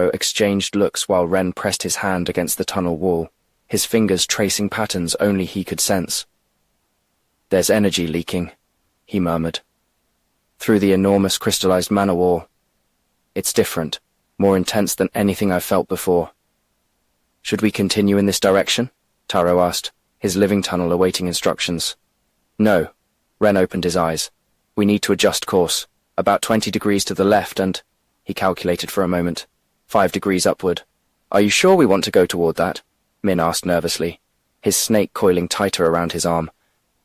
exchanged looks while Ren pressed his hand against the tunnel wall, his fingers tracing patterns only he could sense. "There's energy leaking," he murmured. "Through the enormous crystallized mana wall. It's different, more intense than anything I've felt before." "Should we continue in this direction?" Taro asked, his living tunnel awaiting instructions. "No." Ren opened his eyes. "We need to adjust course. About 20 degrees to the left and," he calculated for a moment, 5 degrees upward. "Are you sure we want to go toward that?" Min asked nervously, his snake coiling tighter around his arm.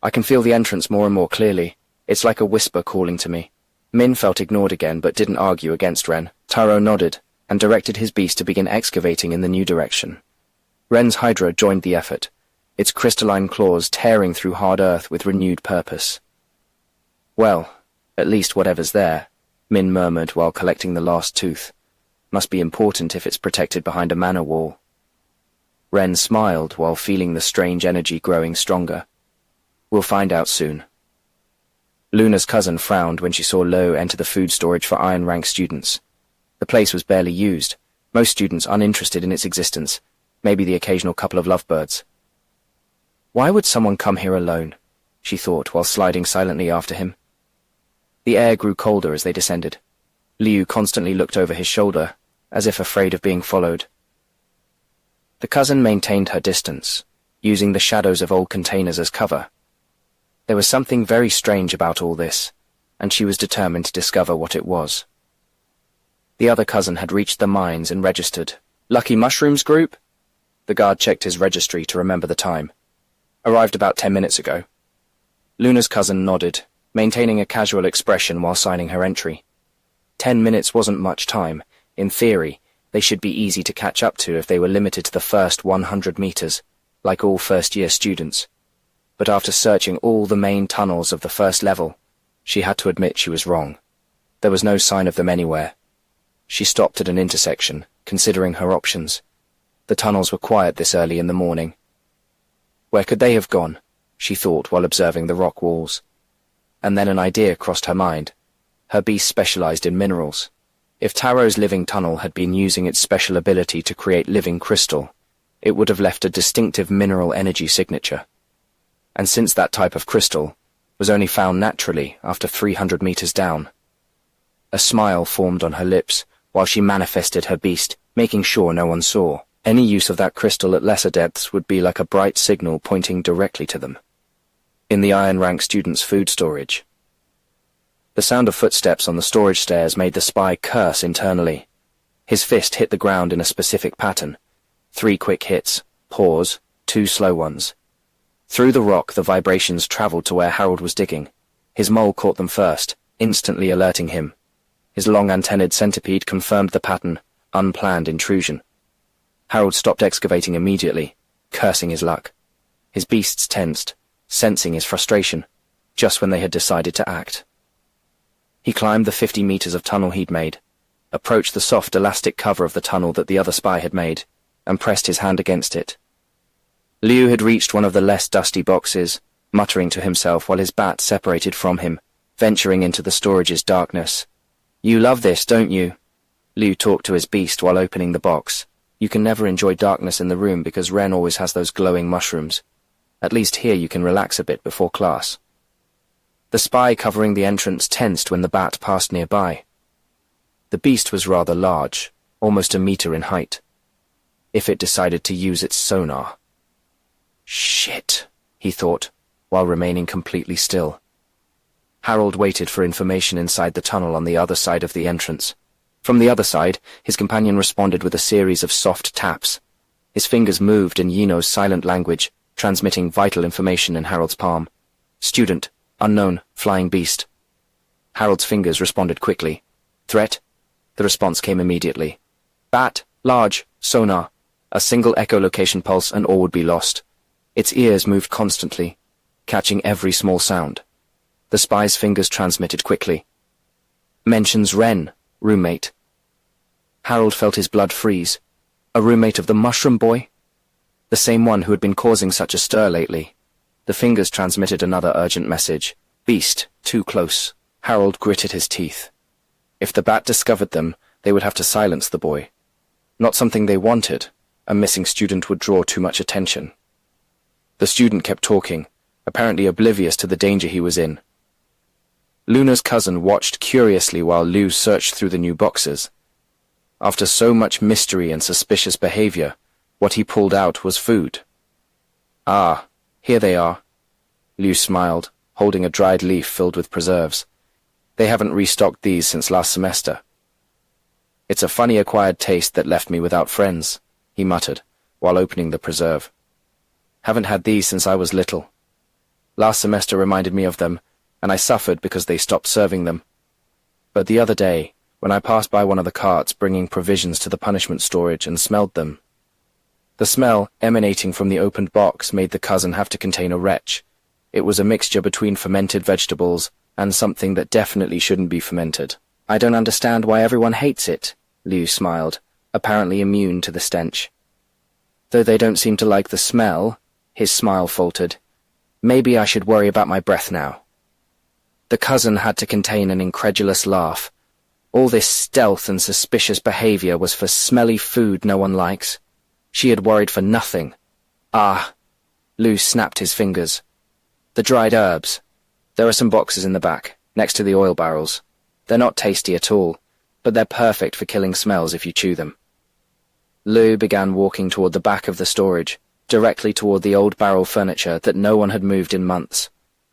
"I can feel the entrance more and more clearly. It's like a whisper calling to me." Min felt ignored again but didn't argue against Ren. Taro nodded and directed his beast to begin excavating in the new direction. Ren's Hydra joined the effort, its crystalline claws tearing through hard earth with renewed purpose. "Well, at least whatever's there," Min murmured while collecting the last tooth. "Must be important if it's protected behind a mana wall." Ren smiled while feeling the strange energy growing stronger. "We'll find out soon." Luna's cousin frowned when she saw Lo enter the food storage for Iron Rank students. The place was barely used, most students uninterested in its existence, maybe the occasional couple of lovebirds. "Why would someone come here alone?" she thought while sliding silently after him. The air grew colder as they descended. Liu constantly looked over his shoulder, as if afraid of being followed. The cousin maintained her distance, using the shadows of old containers as cover. There was something very strange about all this, and she was determined to discover what it was. The other cousin had reached the mines and registered. "Lucky Mushrooms Group?" The guard checked his registry to remember the time. "Arrived about 10 minutes ago." Luna's cousin nodded, maintaining a casual expression while signing her entry. 10 minutes wasn't much time. In theory, they should be easy to catch up to if they were limited to the first 100 meters, like all first-year students. But after searching all the main tunnels of the first level, she had to admit she was wrong. There was no sign of them anywhere. She stopped at an intersection, considering her options. The tunnels were quiet this early in the morning. Where could they have gone? She thought while observing the rock walls. And then an idea crossed her mind. Her beast specialized in minerals. If Taro's living tunnel had been using its special ability to create living crystal, it would have left a distinctive mineral energy signature. And since that type of crystal was only found naturally after 300 meters down. A smile formed on her lips while she manifested her beast, making sure no one saw. Any use of that crystal at lesser depths would be like a bright signal pointing directly to them. In the Iron Rank students' food storage. The sound of footsteps on the storage stairs made the spy curse internally. His fist hit the ground in a specific pattern. 3 quick hits, pause, 2 slow ones. Through the rock the vibrations traveled to where Harold was digging. His mole caught them first, instantly alerting him. His long antenned centipede confirmed the pattern, unplanned intrusion. Harold stopped excavating immediately, cursing his luck. His beasts tensed, sensing his frustration, just when they had decided to act. He climbed the 50 meters of tunnel he'd made, approached the soft elastic cover of the tunnel that the other spy had made, and pressed his hand against it. Liu had reached one of the less dusty boxes, muttering to himself while his bat separated from him, venturing into the storage's darkness. "You love this, don't you?" Liu talked to his beast while opening the box. "You can never enjoy darkness in the room because Ren always has those glowing mushrooms. At least here you can relax a bit before class." The spy covering the entrance tensed when the bat passed nearby. The beast was rather large, almost a meter in height. If it decided to use its sonar. "Shit," he thought, while remaining completely still. Harold waited for information inside the tunnel on the other side of the entrance. From the other side, his companion responded with a series of soft taps. His fingers moved in Yino's silent language, transmitting vital information in Harold's palm. "Student, unknown, flying beast." Harold's fingers responded quickly. "Threat?" The response came immediately. "Bat, large, sonar. A single echolocation pulse and all would be lost." Its ears moved constantly, catching every small sound. The spy's fingers transmitted quickly. "Mentions Ren, roommate." Harold felt his blood freeze. A roommate of the mushroom boy? The same one who had been causing such a stir lately. The fingers transmitted another urgent message. "Beast, too close." Harold gritted his teeth. If the bat discovered them, they would have to silence the boy. Not something they wanted. A missing student would draw too much attention. The student kept talking, apparently oblivious to the danger he was in. Luna's cousin watched curiously while Lu searched through the new boxes. After so much mystery and suspicious behavior, what he pulled out was food. Ah, here they are. Lu smiled, holding a dried leaf filled with preserves. They haven't restocked these since last semester. It's a funny acquired taste that left me without friends, he muttered, while opening the preserve. Haven't had these since I was little. Last semester reminded me of them, and I suffered because they stopped serving them. But the other day, when I passed by one of the carts bringing provisions to the punishment storage and smelled them, the smell emanating from the opened box made the cousin have to contain a retch. It was a mixture between fermented vegetables and something that definitely shouldn't be fermented. I don't understand why everyone hates it, Liu smiled, apparently immune to the stench. Though they don't seem to like the smell, his smile faltered. Maybe I should worry about my breath now. The cousin had to contain an incredulous laugh. All this stealth and suspicious behavior was for smelly food no one likes. She had worried for nothing. Ah, Liu snapped his fingers. The dried herbs. There are some boxes in the back, next to the oil barrels. They're not tasty at all, but they're perfect for killing smells if you chew them. Liu began walking toward the back of the storage, directly toward the old barrel furniture that no one had moved in months.